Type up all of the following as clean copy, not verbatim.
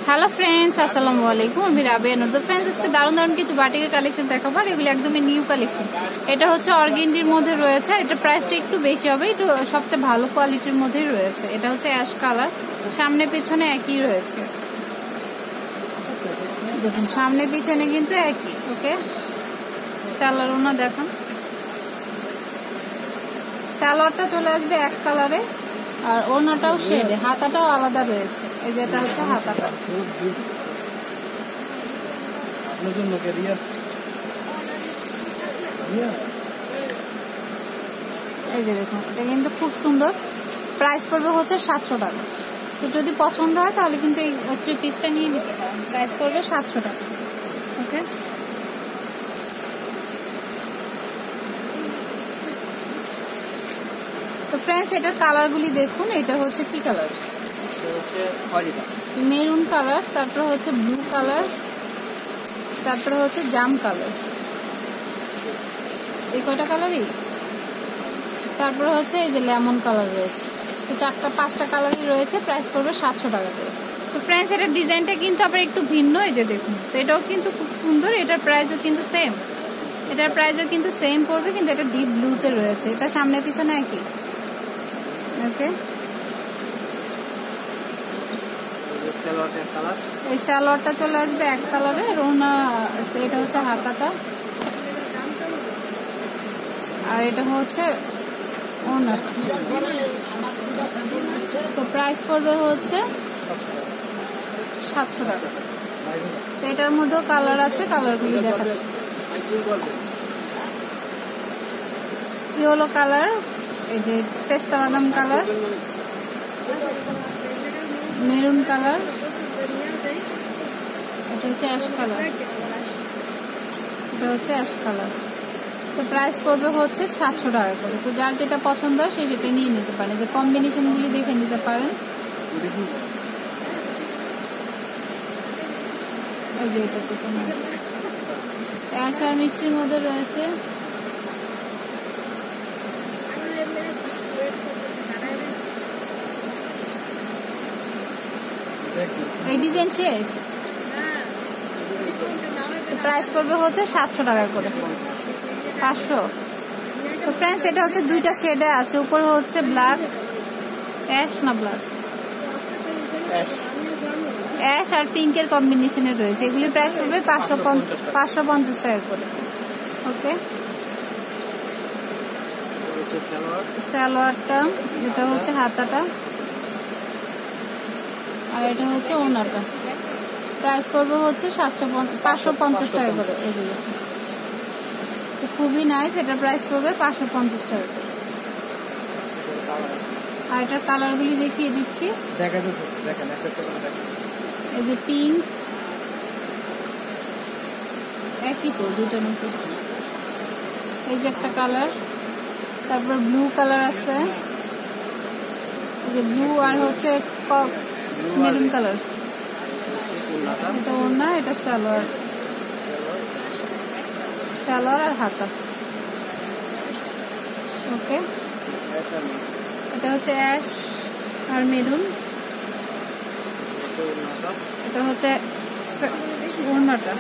Hello friends, আসসালামু আলাইকুম। আমি রাবিয়া নূর। তো ফ্রেন্ডস, আজকে দারুণ দারুণ কিছু বাটিকের কালেকশন দেখাবো। আর এগুলো একদমই নিউ কালেকশন। এটা হচ্ছে অর্গেন্ডির মধ্যে রয়েছে। এটা প্রাইসটা একটু বেশি হবে, একটু সবচেয়ে ভালো কোয়ালিটির মধ্যেই রয়েছে। এটা হচ্ছে অ্যাশ কালার, সামনে পিছনে একই রয়েছে। দেখুন সামনে পিছনে কিন্তু একই। ওকে, সালোয়ার ওনা দেখান। সালোয়ারটা চলে আসবে এক কালারে, আর ওনাটাও শেডে, হাতাটাও আলাদা রয়েছে। এই যেটা হচ্ছে হাতাটা। এই যে দেখুন, এটা কিন্তু খুব সুন্দর। প্রাইস পড়বে হচ্ছে 700 টাকা। তো যদি পছন্দ হয় তাহলে কিন্তু এই 3 পিসটা নিয়ে নিতে পারেন। প্রাইস পড়বে 700 টাকা। ওকে, তো ফ্রেন্ডস এটার কালারগুলি দেখুন। এটা হচ্ছে কি কালার? মেরুন কালার, তারপর হচ্ছে ব্লু কালার, তারপর হচ্ছে জাম কালার। এই কয়টা কালারই। তারপর হচ্ছে এই যে লেমন কালার রয়েছে। তো 4-5টা কালারই রয়েছে। প্রাইস পড়বে 700 টাকা করে। তো ফ্রেন্ডস এটার ডিজাইনটা কিন্তু আবার একটু ভিন্ন। এই যে দেখুন, তো এটাও কিন্তু খুব সুন্দর। এটার প্রাইসও কিন্তু সেম। এটার প্রাইসও কিন্তু সেম পড়বে, কিন্তু এটা ডিপ ব্লুতে রয়েছে। এটা সামনে পিছনে একই। ওকে, এই সালোয়ারটা চলে আসবে এক কালারে। রোনা, এটা হচ্ছে হাতাটা, আর এটা হচ্ছে ওনার। তো প্রাইস পড়বে হচ্ছে 700 টাকা। তো এটার মধ্যেও কালার আছে, কালারগুলি দেখাচ্ছে। ইয়েলো কালার, এই যে পেস্তা বাদাম কালার, মেরুন কালার, এটা হচ্ছে অ্যাশ কালার, এটা হচ্ছে অ্যাশ কালার। তো প্রাইস পড়বে হচ্ছে 700 টাকা করে। তো যার যেটা পছন্দ হয় সে সেটা নিয়ে নিতে পারে। যে কম্বিনেশনগুলি দেখে নিতে পারেন। এই যে এটা দেখুন, অ্যাশ আর মিষ্টির মধ্যে রয়েছে। এই ডিজাইন শেষ। প্রাইস পড়বে হচ্ছে 700 টাকা করে। 500। তো ফ্রেন্ডস এটা হচ্ছে দুইটা শেডে আছে। উপরে হচ্ছে ব্ল্যাক, অ্যাশ না ব্ল্যাক, অ্যাশ আর পিঙ্কের কম্বিনেশনে রয়েছে। এগুলির প্রাইস পড়বে 550 টাকা করে। ওকে, সালোয়ারটা, এটা হচ্ছে হাতাটা, আর এটা হচ্ছে ওনাটা। প্রাইস পড়বে হচ্ছে 550 টাকা করে। এগুলো তো খুবই নাইস। এটার প্রাইস পড়বে 550 টাকা করে। আর এটার কালারগুলি দেখিয়ে দিচ্ছি। এই যে পিঙ্ক, একই তো, দুটো নাকি। এই যে একটা কালার, তারপর ব্লু কালার আছে, এই যে ব্লু, আর হচ্ছে মেরুন কালার। এটা ওড়না, এটা সালোয়ার, সালোয়ার আর হাতা। ওকে, এটা হচ্ছে অ্যাশ আর মেরুন, এটা হচ্ছে ওড়নাটা,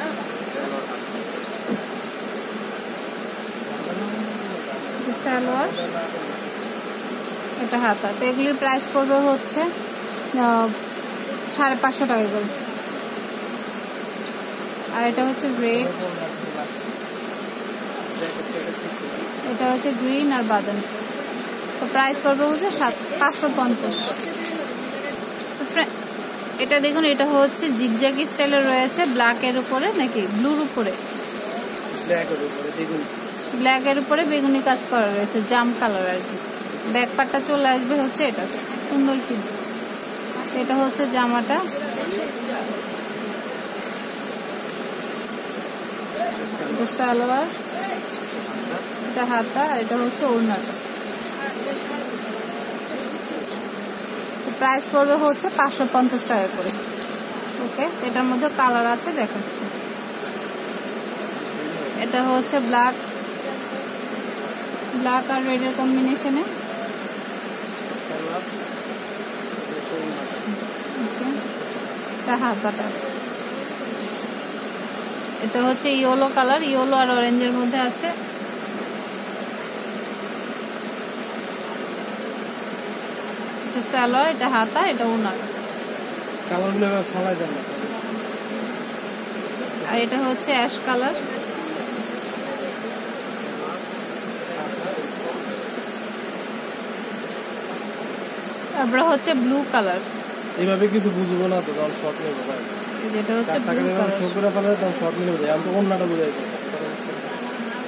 সালোয়ার, এটা হাতা। তো এগুলির প্রাইস পড়বে হচ্ছে 550 টাকা করে। আর এটা হচ্ছে রেড, এটা হচ্ছে গ্রিন আর বাদাম। তো প্রাইস পড়বে হচ্ছে 550। এটা দেখুন, এটা হচ্ছে জিগজ্যাগ স্টাইলের রয়েছে। ব্ল্যাকের উপরে নাকি ব্লুর উপরে, ব্ল্যাকের উপরে বেগুনি কাজ করা রয়েছে, জাম কালার আর কি। ব্যাক পার্টটা চলে আসবে হচ্ছে এটা, সুন্দর কিন্তু। এটা হচ্ছে জামাটা, এটা সালোয়ার, এটা হাতা, আর এটা হচ্ছে ওড়নাটা। প্রাইস পড়বে হচ্ছে 550 টাকা করে। ওকে, এটার মধ্যে কালার আছে, দেখাচ্ছি। এটা হচ্ছে ব্ল্যাক, ব্ল্যাক আর রেডের কম্বিনেশনে। এটা হাতাটা, এটা হচ্ছে ইয়েলো কালার, ইয়েলো আর অরেঞ্জের মধ্যে আছে। এটা সালোয়ার, এটা হাতা, এটা ওনার। আর এটা হচ্ছে অ্যাশ কালার। তারপরে হচ্ছে ব্লু কালার। এইভাবে কিছু বুঝবো না তো, কারণ শর্ট নেব ভাই। যেটা হচ্ছে ব্লু কালার, শর্টটা পালে তখন শর্ট নিয়ে যাই, আমি তো অন্যটা বুঝাই।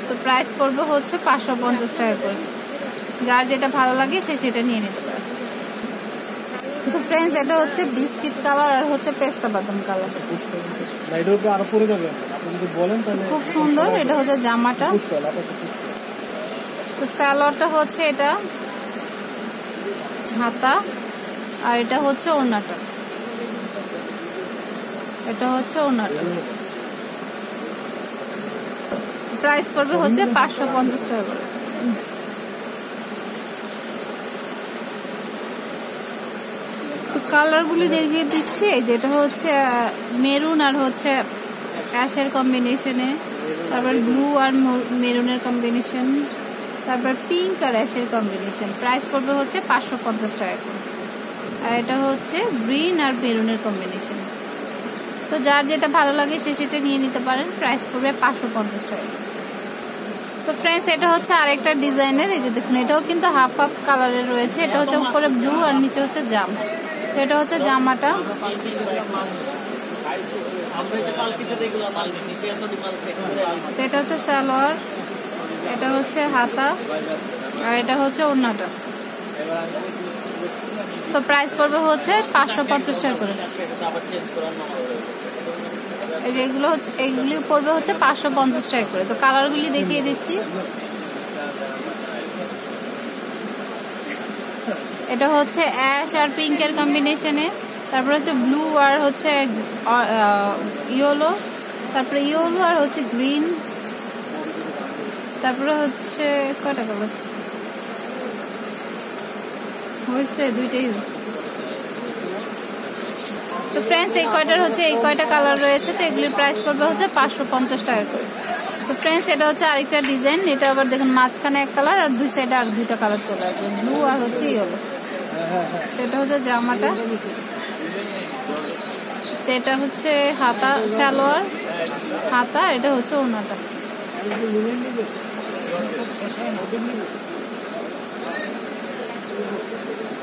তো প্রাইস পড়বে হচ্ছে 550 টাকা করে। যার যেটা ভালো লাগে সে সেটা নিয়ে নিতে পারে। তো ফ্রেন্ডস, এটা হচ্ছে বিস্কিট কালার আর হচ্ছে পেস্তা বাদাম কালার। এটার উপরে আরো পরে যাবে, আপনি যদি বলেন তাহলে। খুব সুন্দর। এটা হচ্ছে জামাটা। তো সালোয়ারটা হচ্ছে এটা হাতা, আর এটা হচ্ছে ওড়নাটা। এটা হচ্ছে ওড়নাটা। প্রাইস পড়বে হচ্ছে 550 টাকা করে। তো কালার গুলি দেখিয়ে দিচ্ছি। যেটা হচ্ছে মেরুন আর হচ্ছে অ্যাশের কম্বিনেশনে, তারপর ব্লু আর মেরুনের কম্বিনেশন, তারপর পিঙ্ক আর অ্যাশের কম্বিনেশন। প্রাইস পড়বে হচ্ছে 550 টাকা করে। আর এটা হচ্ছে গ্রিন আর মেরুনের কম্বিনেশন। তো যার যেটা ভালো লাগে সে সেটা নিয়ে নিতে পারেন। প্রাইস পড়বে 550 টাকা। তো ফ্রেন্ডস, এটা হচ্ছে আরেকটা ডিজাইনের। এই যে দেখুন, এটাও কিন্তু হাফ হাফ কালারের রয়েছে। এটা হচ্ছে উপরে ব্লু আর নিচে হচ্ছে জাম। তো এটা হচ্ছে জামাটা। এটা হচ্ছে সালোয়ার, এটা হচ্ছে হাতা, আর এটা হচ্ছে ওড়নাটা। তো প্রাইস পড়বে হচ্ছে 550 টাকা করে। এগুলো হচ্ছে, এইগুলি পড়বে হচ্ছে 550 টাকা করে। তো কালারগুলি দেখিয়ে দিচ্ছি। এটা হচ্ছে অ্যাশ আর পিঙ্কের কম্বিনেশনে, তারপরে হচ্ছে ব্লু আর হচ্ছে ইয়েলো, তারপরে ইয়েলো আর হচ্ছে গ্রিন, তারপরে হচ্ছে কয়টা কালার হয়েছে? দুইটাই। তো ফ্রেন্ডস, এই কয়টা কালার রয়েছে। তো এগুলির প্রাইস পড়বে হচ্ছে 550 টাকা করে। তো ফ্রেন্ডস, এটা হচ্ছে আরেকটা ডিজাইন। এটা আবার দেখুন, মাঝখানে এক কালার আর দুই সাইডে আর দুইটা কালার চলে আসবে, ব্লু আর হচ্ছে ইয়েলো। এটা হচ্ছে জামাটা। এটা হচ্ছে হাতা, সালোয়ার, হাতা, এটা হচ্ছে ওড়নাটা।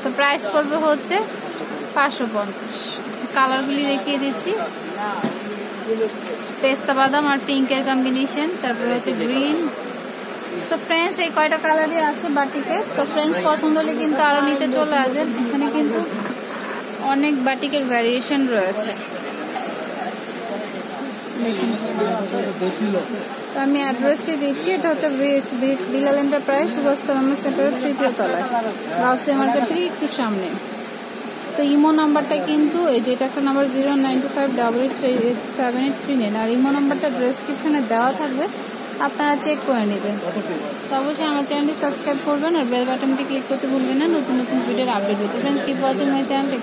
তো প্রাইস পড়বে হচ্ছে 550। কালারগুলি দেখিয়ে দিচ্ছি। পেস্তা বাদাম আর পিঙ্কের কম্বিনেশন, তারপরে হচ্ছে গ্রিন। তো ফ্রেন্ডস, এই কয়টা কালারই আছে বাটিকে। তো ফ্রেন্ডস, পছন্দ হলে কিন্তু আরো নিতে চলে আসবেন। এখানে কিন্তু অনেক বাটিকের ভ্যারিয়েশন রয়েছে। তো আমি অ্যাড্রেসটি দিচ্ছি। এটা হচ্ছে বিলাল এন্টারপ্রাইজ, সুভাষতলা সেন্টারের 3য় তলায়, গাউসিয়া মার্কেট থেকে একটু সামনে। তো ইমো নাম্বারটা কিন্তু এই যে, এটা একটা নাম্বার 09258887839, আর ইমো নাম্বারটা ডেসক্রিপশনে দেওয়া থাকবে, আপনারা চেক করে নেবেন। তো অবশ্যই আমার চ্যানেলটি সাবস্ক্রাইব করবেন আর বেল বাটনটি ক্লিক করতে ভুলবেন না নতুন নতুন ভিডিওর আপডেট পেতে। Friends, keep watching my channel.